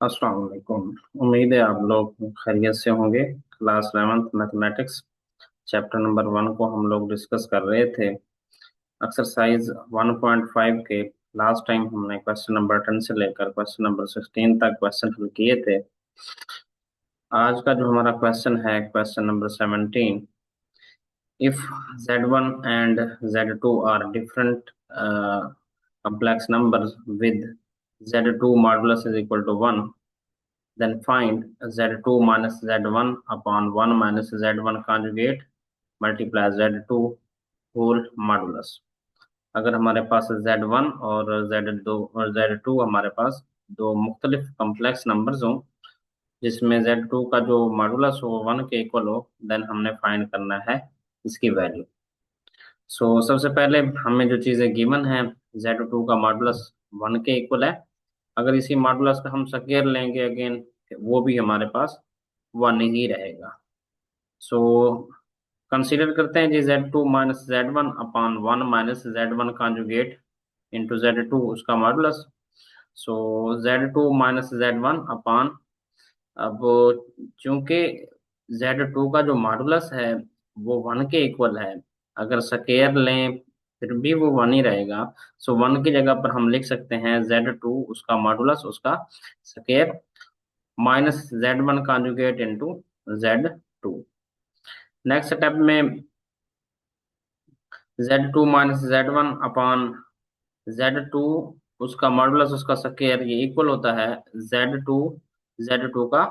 अस्सलाम वालेकुम। उम्मीद है आप लोग खैरियत से होंगे। Class 11th mathematics chapter number 1 को हम लोग डिस्कस कर रहे थे। एक्सरसाइज 1.5 के लास्ट टाइम हमने क्वेश्चन नंबर 10 से लेकर क्वेश्चन नंबर 16 तक क्वेश्चन हल किए थे। आज का जो हमारा क्वेश्चन है question number 17। If z1 and z2 are different complex numbers with z2 modulus is equal to 1, then find z2 minus z1 upon 1 minus z1 conjugate multiply z2 whole modulus। अगर हमारे पास z1 और z2 हमारे पास दो मुख्तलिफ complex numbers हों जिसमें z2 का जो मॉडुलस हो 1 के इक्वल हो, देन हमने फाइंड करना है इसकी वैल्यू। सबसे पहले हमें जो चीज़ें गिवन है, z2 का मॉडुलस 1 के इक्वल है। अगर इसी मॉडुलस का हम स्क्वायर लेंगे अगेन, वो भी हमारे पास 1 ही रहेगा। सो कंसीडर करते हैं जी z2 minus z1 upon 1 minus z1 conjugate into z2 उसका मॉडुलस। सो z2 माइनस z1 अपॉन, अब चूंकि z2 का जो मॉडुलस है वो 1 के इक्वल है, अगर स्क्वायर लें फिर भी वो 1 ही रहेगा। 1 की जगह पर हम लिख सकते हैं z2 उसका मॉडुलस उसका square minus z1 conjugate into z2। Next step में z2 minus z1 upon z2 उसका मॉडुलस उसका स्क्वायर, ये इक्वल होता है z2 का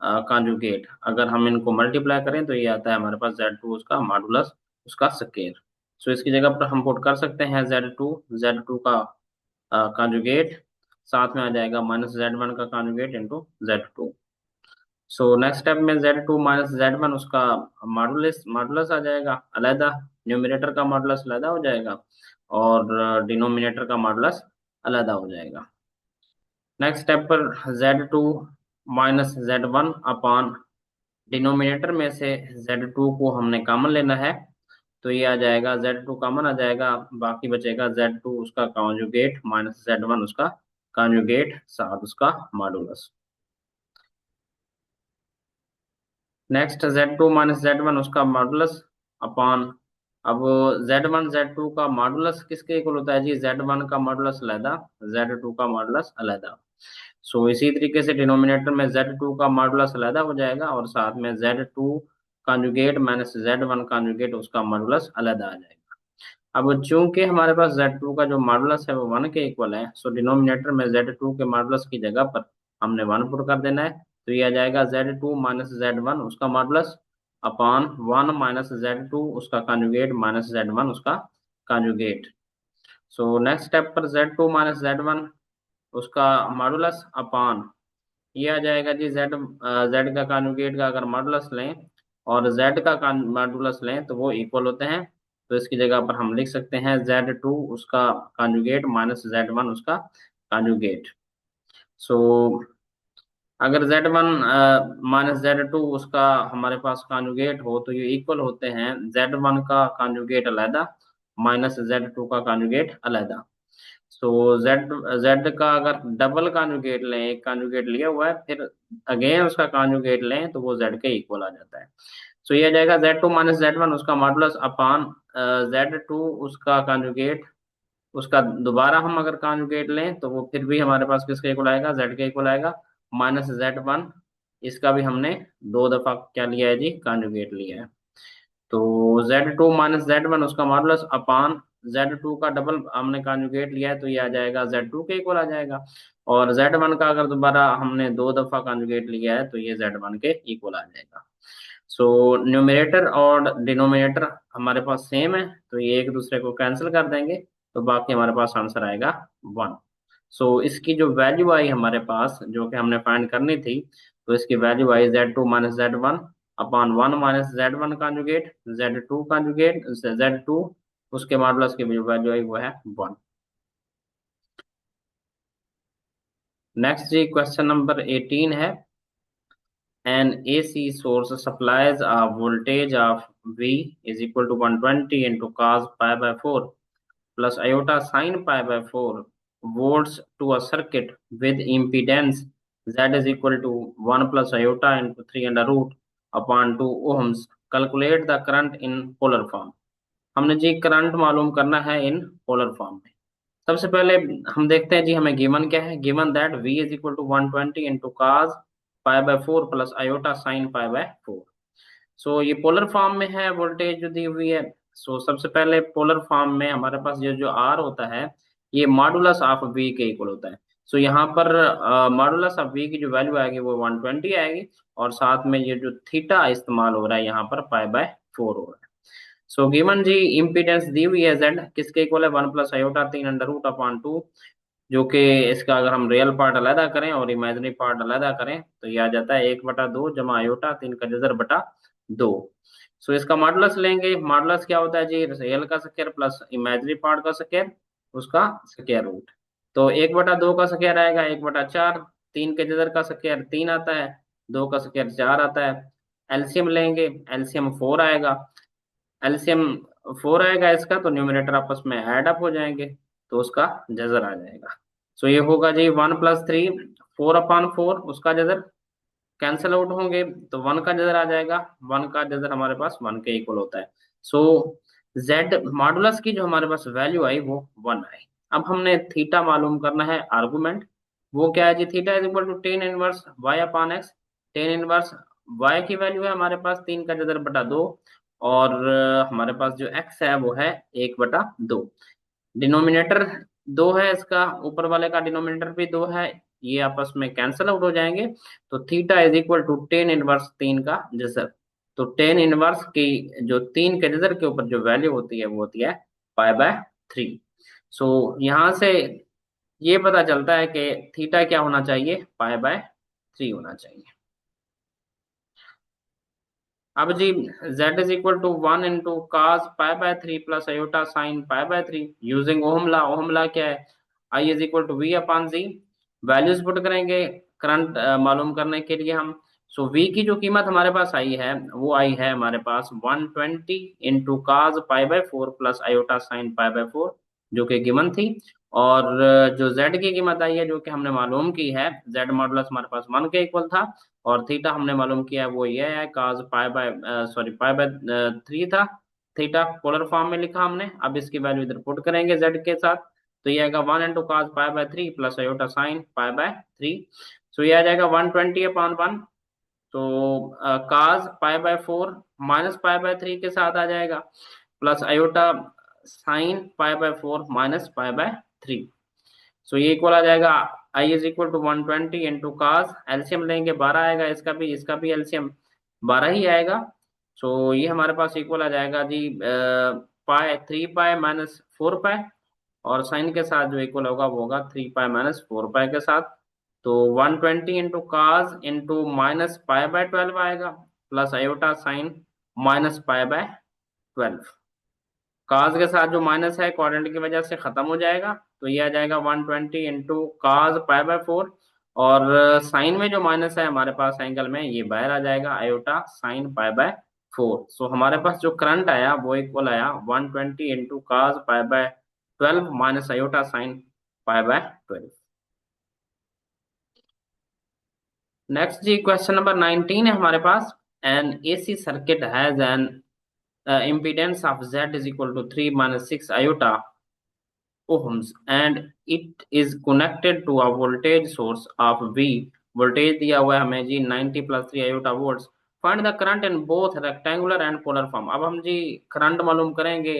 कॉन्जुगेट। अगर हम इनको मल्टीप्लाई करें तो ये आता है हमारे पास z2 उसका मॉडुलस उसका स्क्वायर। इसकी जगह पर हम पुट कर सकते हैं z2 का कॉन्जुगेट, साथ में आ जाएगा माइनस z1 का conjugate into z2। Next step में z2 माइनस z1 उसका मॉडुलस मॉडुलस आ जाएगा अलग, न्यूमरेटर का मॉडुलस अलग हो जाएगा और डिनोमिनेटर का मॉडुलस अलग हो जाएगा। नेक्स्ट स्टेप पर z2 minus z1 upon denominator में से z2 को हमने कॉमन लेना है, तो ये आ जाएगा z2 कॉमन आ जाएगा, बाकी बचेगा z2 उसका कॉन्जुगेट माइनस z1 उसका कॉन्जुगेट साथ उसका modulus. Next z2 minus z1 उसका मॉडुलस अपॉन, अब z1 z2 का मॉडुलस किसके इक्वल होता है जी, z1 का मॉडुलस अलग z2 का मॉडुलस अलग। इसी तरीके से डिनोमिनेटर में z2 का मॉडुलस अलग हो जाएगा और साथ में z2 conjugate minus z1 conjugate उसका मॉडुलस अलग आ जाएगा। अब चूंकि हमारे पास z2 का जो मॉडुलस है वो 1 के इक्वल है, डिनोमिनेटर में z2 के मॉडुलस की जगह पर हमने 1 पुट कर देना है, तो ये आ जाएगा z2 माइनस z1 उसका मॉडुलस अपॉन 1 माइनस z2 उसका कॉन्जुगेट माइनस z1 उसका कॉन्जुगेट। नेक्स्ट स्टेप पर z2 माइनस z1 उसका मॉडुलस अपॉन, ये आ जाएगा जी z का कॉन्जुगेट का अगर मॉडुलस लें और z का मॉडुलस लें तो वो इक्वल होते हैं, तो इसकी जगह पर हम लिख सकते हैं z2 उसका कॉन्जुगेट माइनस z1 उसका कॉन्जुगेट। सो अगर z1 माइनस z2 उसका हमारे पास कॉन्जुगेट हो तो ये इक्वल होते हैं z1 का कॉन्जुगेट अलग माइनस z2 का कॉन्जुगेट अलग। जेड जेड का अगर डबल कॉन्जुगेट लें, एक कॉन्जुगेट लिया हुआ है फिर अगेन उसका कॉन्जुगेट लें तो वो जेड के इक्वल आ जाता है। ये आ जाएगा z2 माइनस z1 उसका मॉडुलस अपॉन z2 उसका कॉन्जुगेट उसका दोबारा हम अगर कॉन्जुगेट लें तो वो फिर भी हमारे पास किसके इक्वल आएगा, जेड के इक्वल आएगा माइनस z1, इसका भी हमने दो दफा क्या लिया है जी, कॉन्जुगेट लिया है। तो z2 माइनस z1 उसका मॉडुलस अपॉन z2 का डबल हमने कॉन्जुगेट लिया है तो ये आ जाएगा z2 के इक्वल आ जाएगा, और z1 का अगर दोबारा हमने दो दफा कॉन्जुगेट लिया है तो ये z1 के इक्वल आ जाएगा। न्यूमरेटर और डिनोमिनेटर हमारे पास सेम है तो ये एक दूसरे को कैंसिल कर देंगे, तो बाकी हमारे पास आंसर आएगा 1। इसकी जो वैल्यू आई हमारे पास जो कि हमने फाइंड करनी थी, तो इसकी वैल्यू आई z2 minus z1 upon 1 minus z1 conjugate z2 conjugate z2 उसके मॉडुलस की जो वैल्यू आई वो है 1। नेक्स्ट जी क्वेश्चन नंबर 18 है। An AC source supplies a voltage of V is equal to 120 into cos pi by 4 plus iota sin pi by 4 volts to a circuit with impedance Z is equal to 1 + i into 3√2 ohms. Calculate the current in polar form. हमने जी current मालूम करना है इन polar form में। सबसे पहले हम देखते हैं जी हमें गिवन क्या है। Given that V is equal to 120 into cos पाई/4 प्लस आयोटा साइन पाई/4। सो ये पोलर फॉर्म में है, वोल्टेज जो दी हुई है। सो सबसे पहले पोलर फॉर्म में हमारे पास ये जो R होता है ये मॉडुलस ऑफ V के इक्वल होता है। सो यहाँ पर मॉडुलस ऑफ V की जो वैल्यू आएगी वो 120 आएगी, और साथ में ये जो थीटा इस्तेमाल हो रहा है यहाँ पर पाई/4 हो रहा है। सो गिवन जी इम्पीडेंस दी हुई है Z किसके इक्वल है, 1 + i3√2, जो कि इसका अगर हम रियल पार्ट अलहदा करें और इमेजिनरी पार्ट अलहदा करें तो ये आ जाता है 1/2 जमा आयोटा 3 का जज़र बटा 2। सो इसका मॉडुलस लेंगे। मॉडुलस क्या होता है जी, रियल का स्क्वायर प्लस इमेजिनरी पार्ट का स्क्वायर, उसका स्क्वायर रूट। तो 1/2 का स्क्वायर आएगा 1/4, 3 के जज़र का स्क्वायर 3 आता है, 2 का स्क्वायर 4 आता है। एलसीएम लेंगे, एलसीएम 4 आएगा। एलसीएम 4 आएगा इसका, तो न्यूमरेटर आपस में ऐड अप हो जाएंगे, तो उसका जजर आ जाएगा। सो ये होगा जी 1 + 3, 4/4, उसका जजर कैंसिल आउट होंगे तो 1 का जजर आ जाएगा। 1 का जजर हमारे पास 1 के इक्वल होता है। सो जेड मॉडुलस की जो हमारे पास वैल्यू आई वो 1 आई। अब हमने थीटा मालूम करना है आर्गुमेंट। वो क्या है Z, theta is equal to tan inverse y/x। Tan inverse y की वैल्यू है हमारे पास 3 का जज़र बटा 2, और हमारे पास जो x है वो है 1/2। डिनोमिनेटर 2 है इसका, ऊपर वाले का डिनोमिनेटर भी 2 है, ये आपस में कैंसिल आउट हो जाएंगे। तो theta is equal to tan inverse 3 का जज़र। तो टेन इनवर्स की जो 3 के जज़र के ऊपर जो वैल्यू होती है वो होती है पाई/3। सो यहाँ से ये पता चलता है कि थीटा क्या होना चाहिए, पाई/3 होना चाहिए। अब Z z is equal to 1 × cos π/3 plus iota sine π/3 using Ohm law. Ohm law क्या है, I is equal to V/Z। Values put करेंगे करंट मालूम करने के लिए हम। सो V की जो कीमत हमारे पास आई है वो आई है हमारे पास 120 इंटू काज π/4 प्लस आयोटा साइन π/4, जो कि गिवन थी। और जो Z की कीमत आई है जो कि हमने मालूम की है, Z मॉडुलस हमारे पास 1 के इक्वल था, और थीटा हमने मालूम किया है वो ये है काज पाई/3 था। थीटा पोलर फॉर्म में लिखा हमने, अब इसकी वैल्यू इधर पुट करेंगे जेड के साथ। तो ये आएगा 1 × cos π/3 plus iota sine π/3। So ये आ जाएगा 120/1। तो काज π/4 माइनस π/3 के साथ आ जाएगा, plus iota sine π/4 minus π/3। So ये इक्वल आ जाएगा I is equal to 120 into cos, LCM लेंगे 12 आएगा, इसका भी एलसीएम 12 ही आएगा। सो ये हमारे पास इक्वल आ जाएगा जी पाई 3 पाई - 4 पाई, और साइन के साथ जो इक्वल होगा वो होगा 3 पाई - 4 पाई के साथ। तो 120 इंटू कास इंटू माइनस पाई/12 आएगा, प्लस आयोटा साइन माइनस पाई/12। काज के साथ जो माइनस है क्वाड्रेंट की वजह से खत्म हो जाएगा, तो ये आ जाएगा 120 इंटू काज π/4, और साइन में जो माइनस है हमारे पास एंगल में ये बाहर आ जाएगा आयोटा साइन π/4। सो हमारे पास जो करंट आया वो इक्वल आया 120 into cos π/12 minus iota sine π/12। Next Z question number 19 है हमारे पास। An AC circuit has an impedance of Z is equal to 3 - 6 iota ohms, and it is connected to a voltage source of V। Voltage दिया हुआ है हमें जी 90 + 3 iota volts। Find the current in both rectangular and polar form. अब हम जी current मालूम करेंगे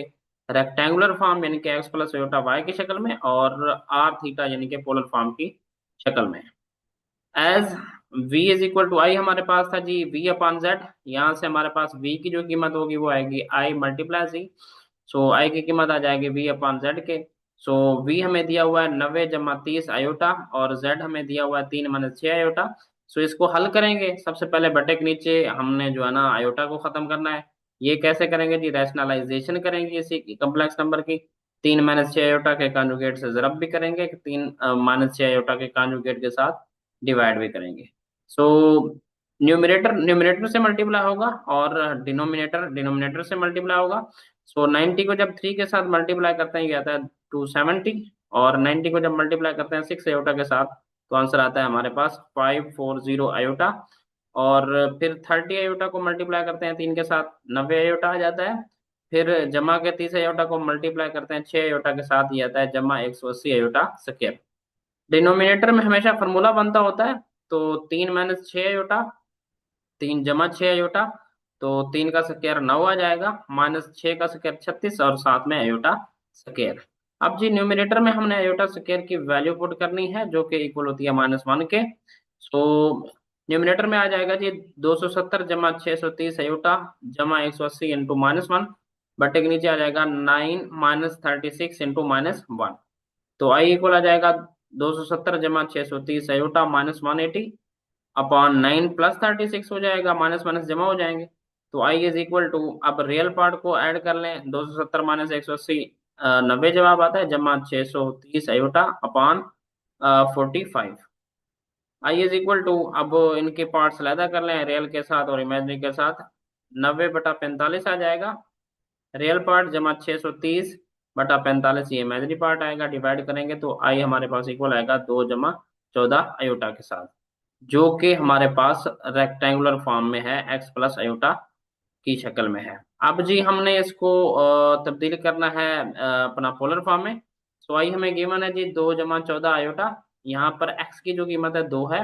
rectangular form यानी कि x + iota y की शक्ल में, और r थीटा यानी कि पोलर फॉर्म की शक्ल में। As v is equal to I हमारे पास था जी V/Z। यहाँ से हमारे पास v की जो कीमत होगी वो आएगी I × Z। सो I की कीमत आ जाएगी V/Z के। सो v हमें दिया हुआ है 90 जमा 30 आयोटा, और z हमें दिया हुआ है 3 - 6 आयोटा। सो इसको हल करेंगे, सबसे पहले बटे के नीचे हमने जो है ना आयोटा को खत्म करना है। ये कैसे करेंगे जी, रैशनलाइजेशन करेंगे इसी कम्प्लेक्स नंबर की। 3 - 6 आयोटा के कॉन्जुगेट से ज़रब भी करेंगे, 3 - 6 आयोटा के कॉन्जुगेट के साथ डिवाइड भी करेंगे। सो न्यूमरेटर न्यूमरेटर से मल्टीप्लाई होगा, और डिनोमिनेटर डिनोमिनेटर से मल्टीप्लाई होगा। सो 90 को जब 3 के साथ मल्टीप्लाई करते हैं ये आता है 270, और 90 को जब मल्टीप्लाई करते हैं 6 आयोटा के साथ तो आंसर आता है हमारे पास 540 आयोटा। और फिर 30 आयोटा को मल्टीप्लाई करते हैं 3 के साथ, 90 आयोटा आ जाता है। फिर जमा के 30 आयोटा को मल्टीप्लाई करते हैं 6 आयोटा के साथ, ये आता है जमा 180 आयोटा स्क्वायर। डिनोमिनेटर में हमेशा फॉर्मूला बनता होता है, तो 3 - 6 आयोटा, 3 जमा 6 आयोटा, तो 3 का स्क्वायर 9 आ जाएगा, -6 का स्क्वायर 36, और साथ में आयोटा स्क्वायर। अब जी न्यूमिनेटर में हमने आयोटा स्क्वायर की वैल्यू पुट करनी है, जो कि इक्वल होती है -1 के। सो न्यूमिनेटर में आ जाएगा जी 270 - 630 आयोटा जमा 180 इंटू -1, बटे के नीचे आ जाएगा 9 - 36 इंटू -1। तो आई इक्वल आ जाएगा 270 - 630 आयोटा -180 अपॉन 9 + 36 हो जाएगा, माइनस माइनस जमा हो जाएंगे। तो आई इज इक्वल टू, अब रियल पार्ट को ऐड कर लें, 270 - 180 90 जवाब आता है, जमा 630 iota upon 45। I is equal to, अब इनके पार्ट्स अलहदा कर लें, रियल के साथ और इमेजिनरी के साथ। 90/45 आ जाएगा रियल पार्ट, जमा 630/45 ये इमेजिनरी पार्ट आएगा। डिवाइड करेंगे तो आई हमारे पास इक्वल आएगा 2 - 14 आयोटा के साथ, जो कि हमारे पास रेक्टेंगुलर फॉर्म में है, x प्लस आयोटा की शक्ल में है। अब जी हमने इसको तब्दील करना है अपना पोलर फॉर्म में। तो आई हमें गिवन है जी 2 - 14 आयोटा, यहाँ पर x की जो कीमत है 2 है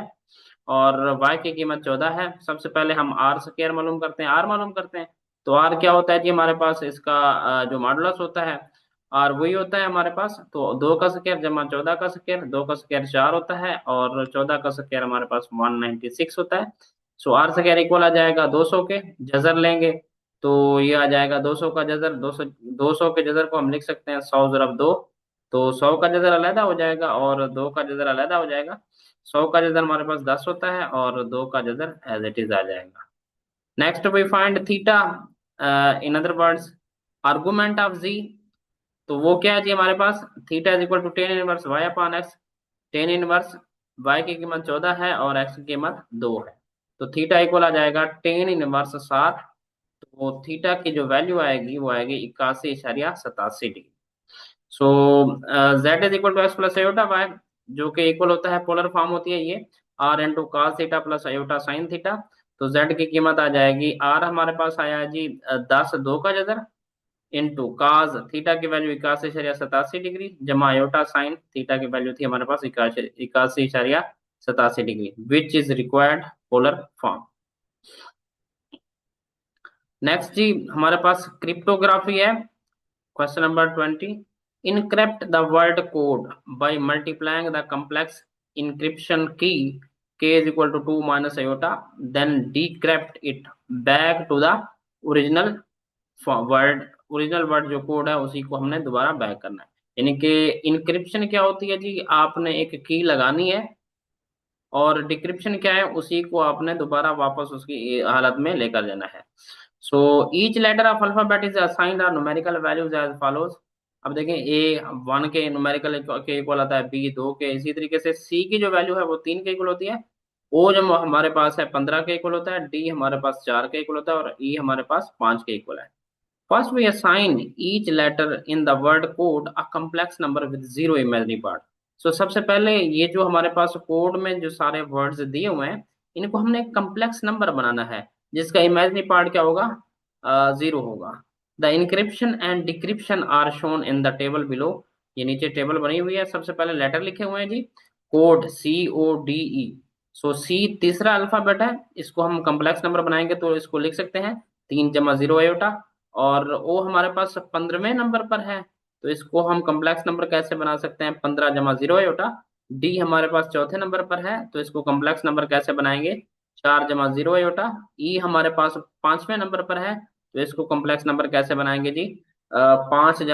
और y की कीमत 14 है। सबसे पहले हम आर स्क्वायर मालूम करते हैं, आर मालूम करते हैं। तो आर क्या होता है जी हमारे पास, इसका जो मॉडुलस होता है आर वही होता है हमारे पास। तो 2 का स्क्वायर जमा 14 का स्क्वायर, 2 का स्क्वायर 4 होता है और 14 का स्क्वायर हमारे पास 196 होता है। सो आर स्क्वायर इक्वल आ जाएगा 200 के, जजर लेंगे तो ये आ जाएगा 200 का जजर, 200 के जजर को हम लिख सकते हैं 100 ज़रब 2। तो 100 का जजर अलहदा हो जाएगा और 2 का जजर अलहदा हो जाएगा। 100 का जजर हमारे पास 10 होता है और 2 का जजर एज इट इज आ जाएगा। Next we find theta, in other words argument of Z. तो वो क्या है जी हमारे पास, theta is equal to tan inverse Y upon X. Tan inverse Y की कीमत 14 है और एक्स की कीमत 2 है। तो थीटा इक्वल आ जाएगा टेन इनवर्स 7। तो थीटा की जो वैल्यू आएगी वो आएगी 81.87 degree. So Z is equal to x plus iota y, जो कि इक्वल होता है, पोलर फॉर्म होती है ये, r into cos theta plus iota sine theta. तो जेड की कीमत आ जाएगी, आर हमारे पास आया है जी 10 2 का जजर इंटू काज थीटा की वैल्यू 81.87 डिग्री जमा आयोटा साइन थीटा की वैल्यू थी हमारे पास 81.87 degree, which is required polar form. Next Z हमारे पास क्रिप्टोग्राफी है, question number 20। Encrypt the word code by multiplying the complex encryption key k is equal to 2 minus iota, then decrypt it back to the original word. Original word जो code है उसी को हमने दोबारा back करना है। यानी कि इनक्रिप्शन क्या होती है जी, आपने एक की लगानी है और डिक्रिप्शन क्या है, उसी को आपने दोबारा वापस उसकी हालत में लेकर जाना है। So each letter of alphabet is assigned are numerical values as follows. अब देखें ए 1 के न्यूमेरिकल के इक्वल आता है, बी 2 के, इसी तरीके से सी की जो वैल्यू है वो 3 के इक्वल होती है, ओ जो हमारे पास है 15 के इक्वल होता है, डी हमारे पास 4 के इक्वल होता है और ई हमारे पास 5 के इक्वल है। First, we assign each letter in the word code a complex number with zero imaginary part. So सबसे पहले ये जो हमारे पास कोड में जो सारे वर्ड्स दिए हुए हैं, इनको हमने एक कम्प्लेक्स नंबर बनाना है जिसका इमेजिनरी पार्ट क्या होगा, 0 होगा। The encryption and decryption are shown in the table below. ये नीचे टेबल बनी हुई है। सबसे पहले लेटर लिखे हुए हैं जी, कोड CODE। सो सी तीसरा अल्फाबेट है, इसको हम कम्प्लेक्स नंबर बनाएंगे तो इसको लिख सकते हैं 3 - 0 आयोटा। और ओ हमारे पास 15वें नंबर पर है, तो इसको हम कम्प्लेक्स नंबर कैसे बना सकते हैं, 15 - 0 आयोटा। डी हमारे पास चौथे नंबर पर है, तो इसको कम्प्लेक्स नंबर कैसे बनाएंगे, 4 - 0 आयोटा। ई हमारे पास 5वें नंबर पर है, तो इसको कम्प्लेक्स नंबर कैसे बनाएंगे जी, 5 -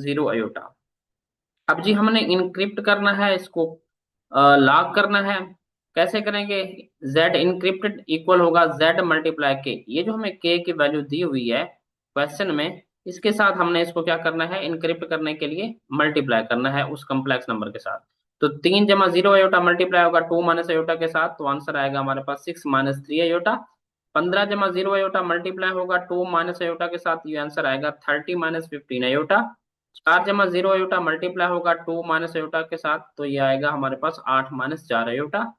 0 आयोटा। अब जी हमने इनक्रिप्ट करना है इसको, लॉक करना है। कैसे करेंगे, z इनक्रिप्टेड इक्वल होगा z मल्टीप्लाई के, ये जो हमें k की वैल्यू दी हुई है क्वेश्चन में, इसके साथ हमने इसको क्या करना है, इनक्रिप्ट करने के लिए मल्टीप्लाई करना है उस कम्प्लेक्स नंबर के साथ। तो 3 - 0 आयोटा मल्टीप्लाई होगा 2 माइनस आयोटा के साथ, तो आंसर आएगा हमारे पास 6 - 3 आयोटा। 15 - 0 आयोटा मल्टीप्लाई होगा 2 माइनस आयोटा के साथ, ये आंसर आएगा 30 - 15 आयोटा। 4 जमा 0 अयोटा मल्टीप्लाई होगा 2 - अयोटा के साथ, तो ये आएगा हमारे पास 8 - 4 अयोटा।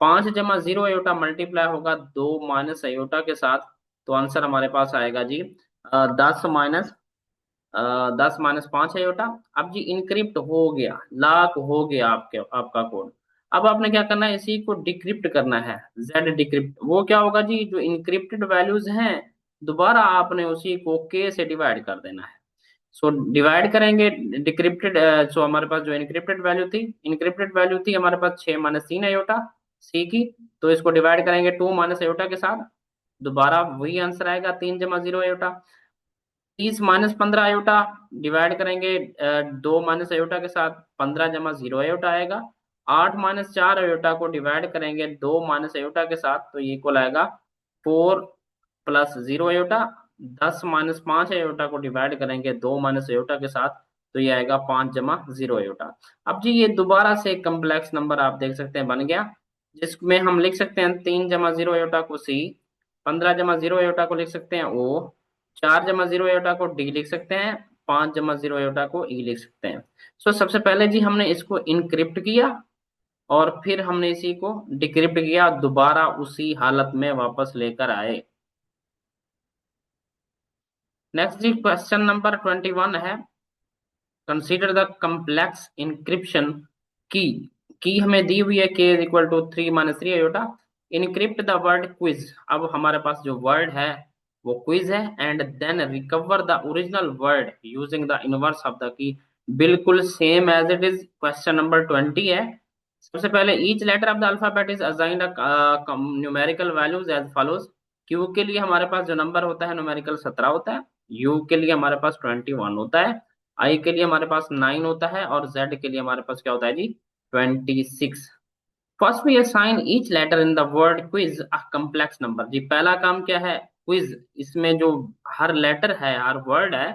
5 जमा 0 अयोटा मल्टीप्लाई होगा 2 - अयोटा के साथ, तो आंसर हमारे पास आएगा जी 10 - 5 अयोटा। अब जी इनक्रिप्ट हो गया, लॉक हो गया आपका कोड। अब आपने क्या करना है, इसी को डिक्रिप्ट करना है, जेड डिक्रिप्ट। वो क्या होगा जी, जो इनक्रिप्टेड वैल्यूज हैं दोबारा आपने उसी को के से डिवाइड कर देना है। सो डिवाइड करेंगे डिक्रिप्टेड, सो हमारे पास जो इनक्रिप्टेड वैल्यू थी हमारे पास 6 - 3 अयोटा सी की, तो इसको डिवाइड करेंगे 2 - अयोटा के साथ, दोबारा वही आंसर आएगा 3 जमा 0 अयोटा। 30 - 15 अयोटा डिवाइड करेंगे 2 - अयोटा के साथ, 15 जमा 0 अयोटा आएगा। 8 - 4 अयोटा को डिवाइड करेंगे 2 - अयोटा के साथ, तो ये इक्वल आएगा 4 + 0 अयोटा। 10 - 5 अयोटा को डिवाइड करेंगे 2 - अयोटा के साथ, तो ये आएगा 5 जमा 0 अयोटा। अब जी ये दोबारा से एक कम्प्लेक्स नंबर आप देख सकते हैं बन गया, जिसमें हम लिख सकते हैं 3 जमा 0 अयोटा को सी, 15 जमा 0 अयोटा को लिख सकते हैं ओ, 4 जमा 0 अयोटा को डी लिख सकते हैं, 5 जमा 0 अयोटा को ई लिख सकते हैं। सो सबसे पहले जी हमने इसको इनक्रिप्ट किया, और फिर हमने इसी को डिक्रिप्ट किया, दोबारा उसी हालत में वापस लेकर आए। नेक्स्ट जी क्वेश्चन नंबर 21 है, कंसीडर द कम्प्लेक्स इंक्रिप्शन की। हमें दी हुई है k is equal to 3 - 3 iota. Encrypt the word quiz. अब हमारे पास जो वर्ड है वो क्विज है, and then recover the original word using the inverse of the key. बिल्कुल same as it is question number 20 है। सबसे पहले each letter of the alphabet is assigned numerical values as follows. Q के लिए हमारे पास जो नंबर होता है न्यूमेरिकल 17 होता है, यू के लिए हमारे पास 21 होता है, आई के लिए हमारे पास 9 होता है, और जेड के लिए हमारे पास क्या होता है जी 26। First we assign each letter in the word quiz a complex number. जी पहला काम क्या है, क्विज। इसमें जो हर लेटर है, हर वर्ड है,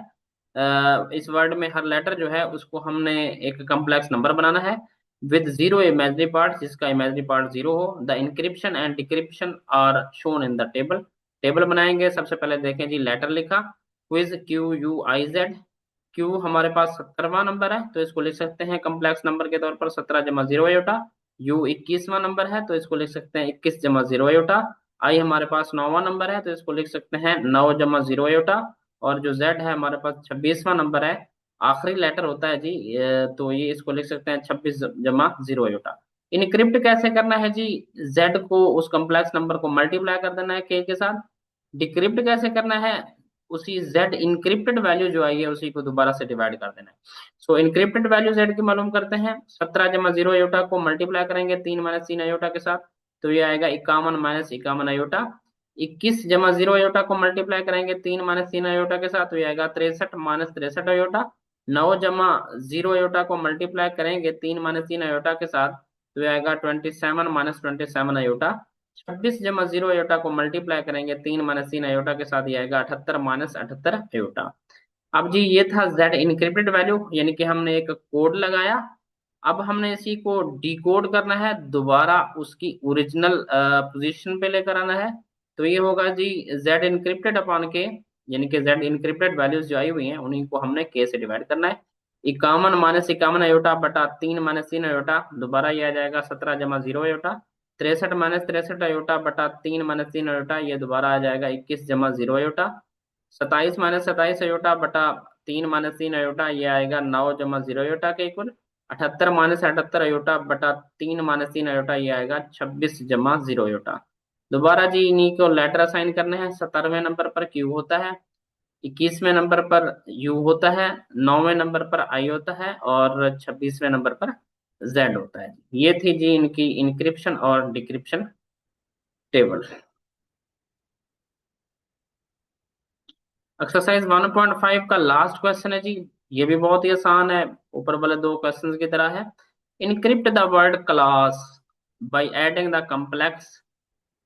इस वर्ड में हर लेटर जो है उसको हमने एक कम्प्लेक्स नंबर बनाना है विद जीरो इमेजरी पार्ट, जिसका इमेजरी पार्ट जीरो हो। The encryption and decryption are shown in the table. Table बनाएंगे, सबसे पहले देखें जी लेटर लिखा, क्विज QUIZ। क्यू हमारे पास 17वां नंबर है, तो इसको लिख सकते हैं कम्प्लेक्स नंबर के तौर पर 17 जमा 0 अयोटा। यू 21वां नंबर है, तो इसको लिख सकते हैं 21 जमा 0 अयोटा। आई हमारे पास 9वां नंबर है, तो इसको लिख सकते हैं 9 जमा 0 अयोटा। और जो जेड है हमारे पास 26वां नंबर है, आखिरी लेटर होता है जी, तो ये इसको लिख सकते हैं 26 जमा 0 अयोटा। इनक्रिप्ट कैसे करना है जी, जेड को उस कम्प्लेक्स नंबर को मल्टीप्लाई कर देना है के साथ। डिक्रिप्ट कैसे करना है, उसी जेड इंक्रिप्टेड वैल्यू जो आई है उसी को दोबारा से डिवाइड कर देना है। सो इंक्रिप्टेड वैल्यू जेड की मालूम करते हैं, 17 जमा 0 अयोटा को मल्टीप्लाई करेंगे 3 - 3 अयोटा के साथ, तो ये आएगा 51 - 51 अयोटा। 21 जमा 0 अयोटा को मल्टीप्लाई करेंगे 3 - 3 अयोटा के साथ, तो ये आएगा 63 - 63 अयोटा। 9 जमा 0 अयोटा को मल्टीप्लाई करेंगे 3 - 3 अयोटा के साथ, तो ये आएगा 27 - 27 अयोटा। 26 जमा 0 अयोटा को मल्टीप्लाई करेंगे 3 - 3 अयोटा के साथ, ये आएगा 78 - 78 अयोटा। अब जी ये था जेड इनक्रिप्टेड वैल्यू, यानी कि हमने एक कोड लगाया। अब हमने इसी को डिकोड करना है, दोबारा उसकी ओरिजिनल पोजीशन पे लेकर आना है। तो ये होगा जी जेड इनक्रिप्टेड अपॉन के, यानी कि जेड इनक्रिप्टेड वैल्यूज जो आई हुई हैं उन्हीं को हमने के से डिवाइड करना है। 51 - 51 अयोटा बटा 3 - 3 अयोटा, दोबारा ये आ जाएगा 17 जमा 0 अयोटा। 63 - 63 अयोटा बटा 3 - 3 अयोटा, ये दोबारा आ जाएगा 21 जमा 0 अयोटा। 27 - 27 अयोटा बटा 3 - 3 अयोटा, ये आएगा 9 जमा 0 अयोटा के इक्वल। 78 - 78 अयोटा बटा 3 - 3 अयोटा, ये आएगा 26 जमा 0 अयोटा। दोबारा जी इन्हीं को लेटर असाइन करने हैं। 17वें नंबर पर क्यू होता है, 21वें नंबर पर यू होता है, 9वें नंबर पर आई होता है, और 26वें नंबर पर जेड होता है। ये थी जी इनकी इंक्रिप्शन और डिक्रिप्शन टेबल। एक्सरसाइज 1.5 का लास्ट क्वेश्चन है जी, ये भी बहुत ही आसान है, ऊपर वाले दो क्वेश्चंस की तरह है। Encrypt the word class by adding the complex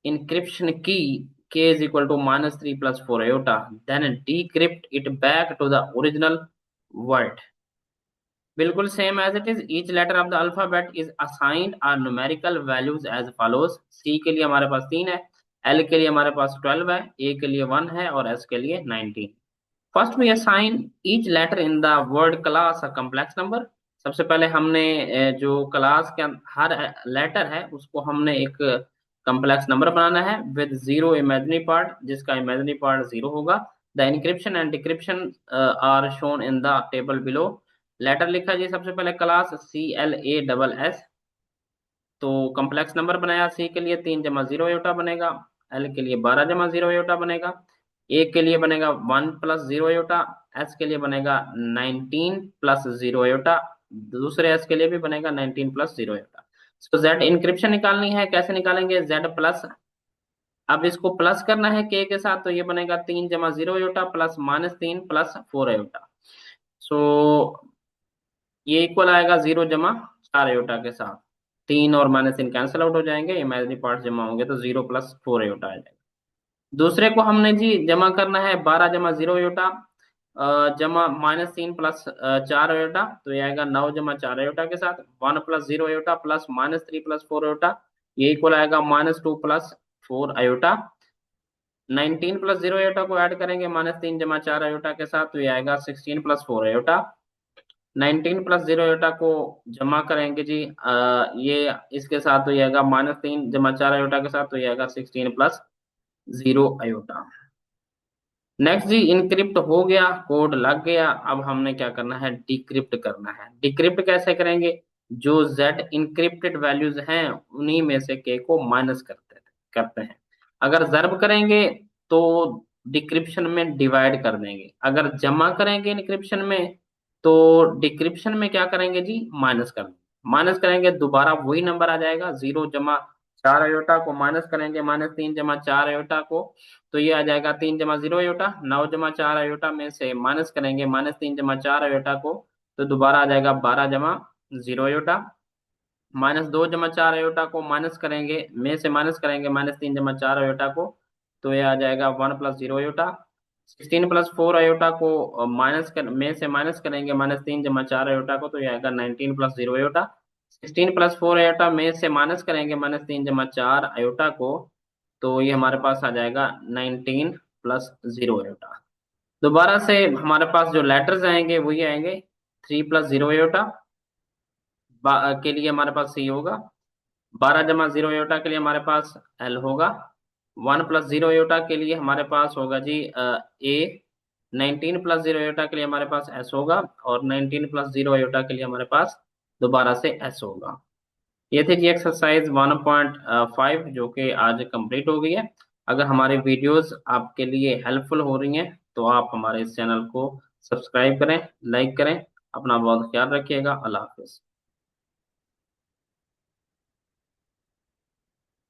encryption key k is equal to -3 plus 4 iota, then decrypt it back to the original word। बिल्कुल same as it is, each letter of the alphabet is assigned are numerical values as follows. C के लिए हमारे पास 3 है, L के लिए हमारे पास 12 है, ए के लिए 1 है, और एस के लिए 19। First we assign each letter in the word class a complex number. सबसे पहले हमने जो क्लास के हर लेटर है उसको हमने एक कॉम्प्लेक्स नंबर बनाना है विद जीरो इमेजिनरी पार्ट, जिसका इमेजिनरी पार्ट जीरो होगा। The encryption and decryption are shown in the table below. Letter लिखा जी सबसे पहले क्लास CLA SS। तो कॉम्प्लेक्स नंबर बनाया, सी के लिए 3 जमा 0 बनेगा, एल के लिए 12 जमा 0 बनेगा, ए के लिए बनेगा 1 + 0, एस के लिए बनेगा 19 + 0, दूसरे एस के लिए भी बनेगा 19 + 0। तो जेड इंक्रिप्शन निकालनी है, कैसे निकालेंगे? जेड प्लस, अब इसको प्लस करना है के साथ, तो ये बनेगा 3 जमा 0 प्लस -3 + 4। सो ये इक्वल आएगा 0 जमा 4 के साथ। 3 और -3 कैंसिल आउट हो जाएंगे, इमेजिनरी पार्ट जमा होंगे तो 0 + 4 आ जाएगा। दूसरे को हमने जी जमा करना है 12 जमा 0 जमा -3 + 4, तो ये आएगा 9 जमा 4 के साथ। 1 + 0 प्लस -3 + 4, ये इक्वल आएगा -2 + 4। 19 + 0 को ऐड करेंगे -3 जमा 4 के साथ, तो ये आएगा 16 + 4। 19 + 0 को जमा करेंगे जी ये इसके साथ, तो ये आएगा -3 जमा 4 के साथ, तो ये आएगा 16 + 0। नेक्स्ट जी इनक्रिप्ट हो गया, कोड लग गया। अब हमने क्या करना है? डिक्रिप्ट करना है। डिक्रिप्ट कैसे करेंगे? जो जेड इनक्रिप्टेड वैल्यूज हैं उन्हीं में से के को माइनस करते हैं। अगर जर्ब करेंगे तो डिक्रिप्शन में डिवाइड कर देंगे, अगर जमा करेंगे इनक्रिप्शन में तो डिक्रिप्शन में क्या करेंगे जी? माइनस कर देंगे। माइनस करेंगे दोबारा वही नंबर आ जाएगा। 0 जमा 4 को माइनस करेंगे -3 जमा 4 को, तो ये आ जाएगा 3 जमा 0। 9 जमा 4 में से माइनस करेंगे -3 जमा 4 को, तो दोबारा आ जाएगा 12 जमा 0। -2 जमा 4 को माइनस करेंगे, में से माइनस करेंगे -3 जमा 4 को, तो ये आ जाएगा 1 + 0। 16 + 4 को माइनस कर में से माइनस करेंगे -3 जमा 4 को, तो ये आएगा 19 + 0। 16 + 4 में से माइनस करेंगे -3 जमा 4 को, तो ये हमारे पास आ जाएगा 19 + 0। दोबारा से हमारे पास जो लेटर्स आएंगे वही आएंगे। 3 + 0 के लिए हमारे पास सी होगा। 12 जमा 0 के लिए हमारे पास एल होगा। 1 + 0 के लिए हमारे पास होगा जी ए। 19 + 0 के लिए हमारे पास एस होगा, और 19 + 0 के लिए हमारे पास दोबारा से एस होगा। ये थी जी एक्सरसाइज 1.5 जो कि आज कंप्लीट हो गई है। अगर हमारी वीडियोस आपके लिए हेल्पफुल हो रही हैं तो आप हमारे इस चैनल को सब्सक्राइब करें, लाइक करें। अपना बहुत ख्याल रखिएगा। अल्लाह हाफिज।